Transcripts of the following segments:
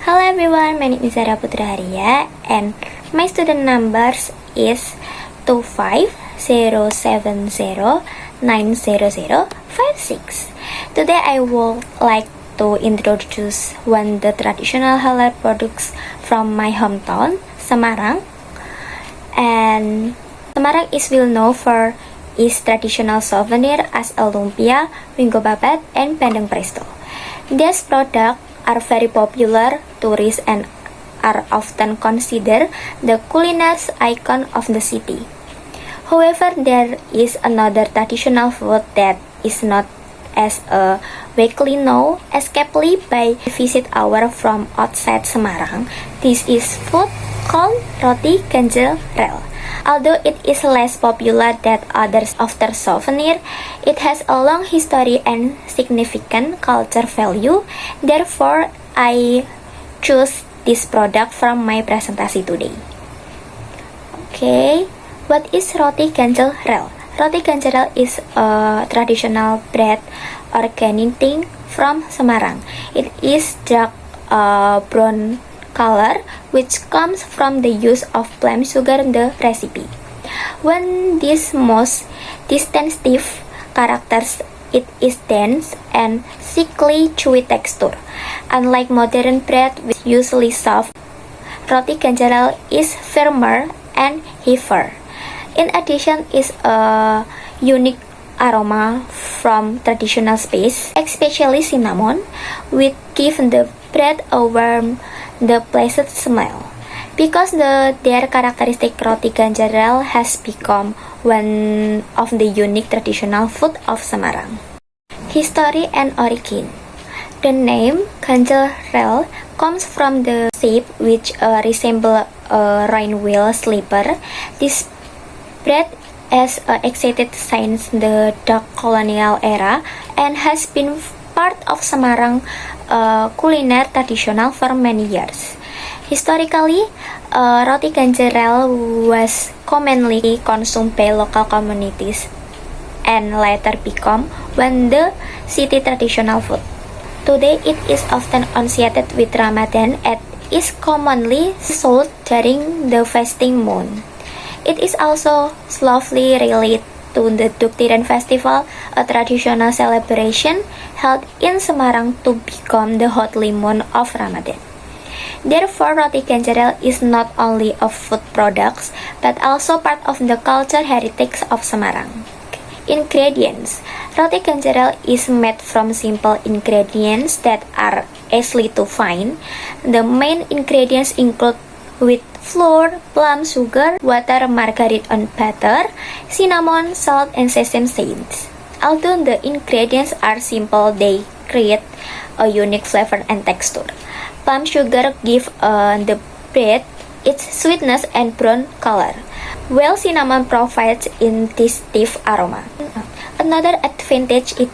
Hello everyone, my name is Zara Putra Haria and my student numbers is 25070900056. Today I would like to introduce one the traditional halal products from my hometown, Semarang. And Semarang is well known for its traditional souvenir as lumpia, wingo babat, and bandeng presto. These products are very popular tourists and are often considered the culinary icon of the city. However, there is another traditional food that is not as widely known, escapely by visit our from outside Semarang. This is food called roti ganjel rel. Although it is less popular than others after souvenir, it has a long history and significant culture value. Therefore, I choose this product from my presentation today. Okay, what is roti ganjel rel? Roti ganjel rel is a traditional bread originating from Semarang. It is dark brown color, which comes from the use of palm sugar in the recipe. One this most distinctive characters, it is dense and thickly chewy texture. Unlike modern bread, which usually soft, roti ganjel rel is firmer and heavier. In addition, is a unique aroma from traditional spice, especially cinnamon, which give the bread a warm, the pleasant smell. Because their characteristic roti ganjel rel has become one of the unique traditional food of Semarang. History and origin. The name ganjel rel comes from the shape which resembles a rain wheel slipper. This bread has existed since the dark colonial era and has been part of Semarang culinary traditional for many years. Historically, roti ganjel rel was commonly consumed by local communities and later become one the city traditional food. Today, it is often associated with Ramadan and is commonly sold during the fasting moon. It is also closely related to the Duktiran Festival, a traditional celebration held in Semarang to become the holy month of Ramadan. Therefore, roti ganjel rel is not only a food product, but also part of the culture heritage of Semarang. Ingredients. Roti ganjel rel is made from simple ingredients that are easy to find. The main ingredients include wheat flour, plum sugar, water, margarine and butter, cinnamon, salt, and sesame seeds. Although the ingredients are simple, they create a unique flavor and texture. Plum sugar gives the bread its sweetness and brown color, while cinnamon provides a distinctive aroma. Another advantage is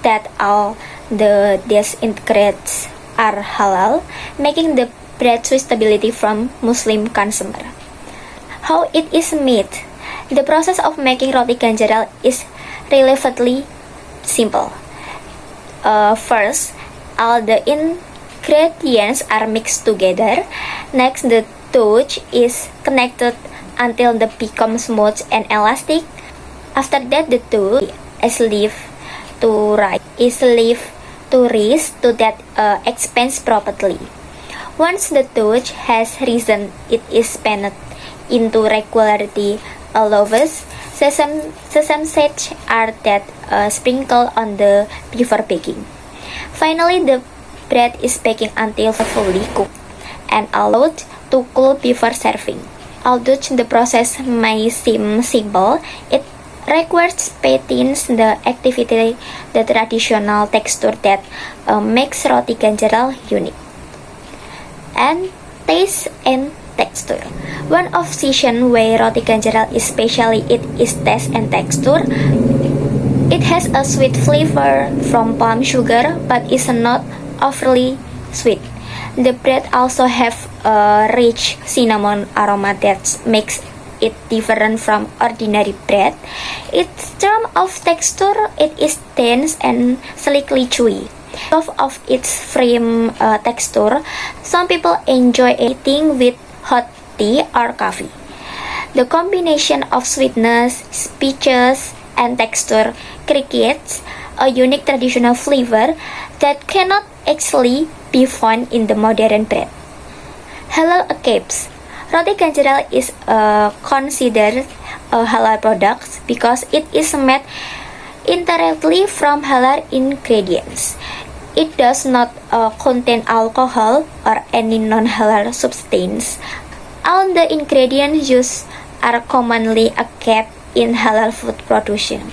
that all these ingredients are halal, making the bread suitability from Muslim consumer. How it is made? The process of making roti ganjel rel is relatively simple. First, all the ingredients are mixed together. Next, the dough is connected until it becomes smooth and elastic. After that, the dough is left to rise to that expands properly. Once the dough has risen, it is spanned into regularly loaves. Sesame seeds are that sprinkled on the before baking. Finally, the bread is baking until fully cooked and allowed to cool before serving. Although the process may seem simple, it requires patience, the activity, the traditional texture that makes roti ganjel rel unique. And taste and texture. One of season why roti ganjel rel is especially it is taste and texture. It has a sweet flavor from palm sugar, but is not overly sweet. The bread also have a rich cinnamon aroma that makes it different from ordinary bread. In terms of texture, it is dense and slightly chewy. Because of its firm texture, some people enjoy eating with hot tea or coffee. The combination of sweetness, spices, and texture creates a unique traditional flavor that cannot actually be found in the modern bread. Halal Akebs. Roti Ganjaral is considered a halal product because it is made entirely from halal ingredients. It does not contain alcohol or any non-halal substance. All the ingredients used are commonly kept in halal food production.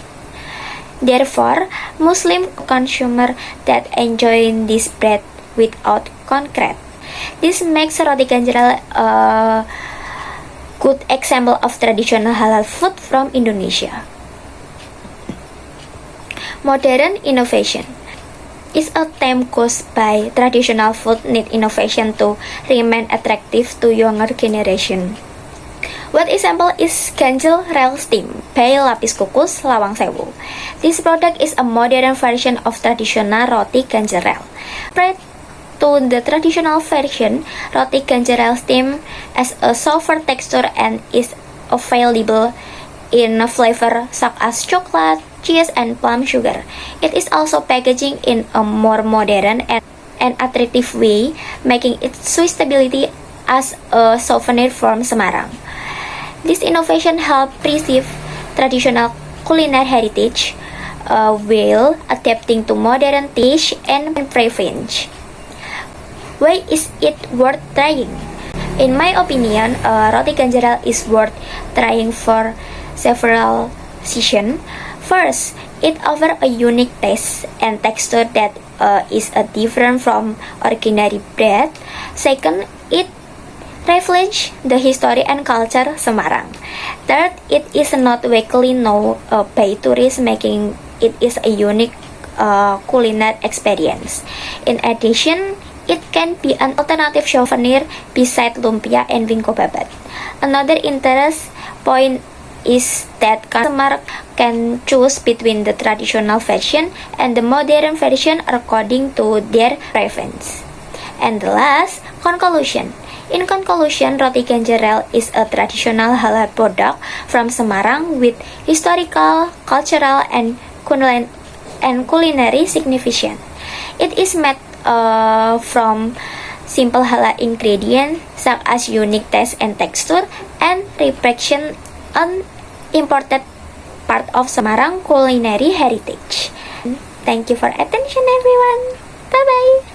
Therefore, Muslim consumers that enjoy this bread without concrete. This makes Roti Ganjaral a good example of traditional halal food from Indonesia. Modern innovation is a term caused by traditional food need innovation to remain attractive to younger generation. One example is Ganjaral Steam by Lapis Kukus, Lawang Sewu. This product is a modern version of traditional roti Ganjaral. Prior to the traditional version, roti Ganjaral Steam has a softer texture and is available in flavor such as chocolate, cheese, and plum sugar. It is also packaging in a more modern and attractive way, making its suitability as a souvenir from Semarang. This innovation helped preserve traditional culinary heritage while adapting to modern taste and preference. Why is it worth trying? In my opinion, Roti Ganjaral is worth trying for several reasons. First, it offers a unique taste and texture that is different from ordinary bread. Second, it reflects the history and culture Semarang. Third, it is not widely known by tourists, making it is a unique culinary experience. In addition, it can be an alternative souvenir beside lumpia and wingko babat. Another interest point is that customers can choose between the traditional version and the modern version according to their preference. And the last, conclusion. In conclusion, Roti Ganjaral is a traditional halal product from Semarang with historical, cultural, and culinary significance. It is made from simple halal ingredients such as unique taste and texture and represent an important part of Semarang culinary heritage. Thank you for attention everyone. Bye bye.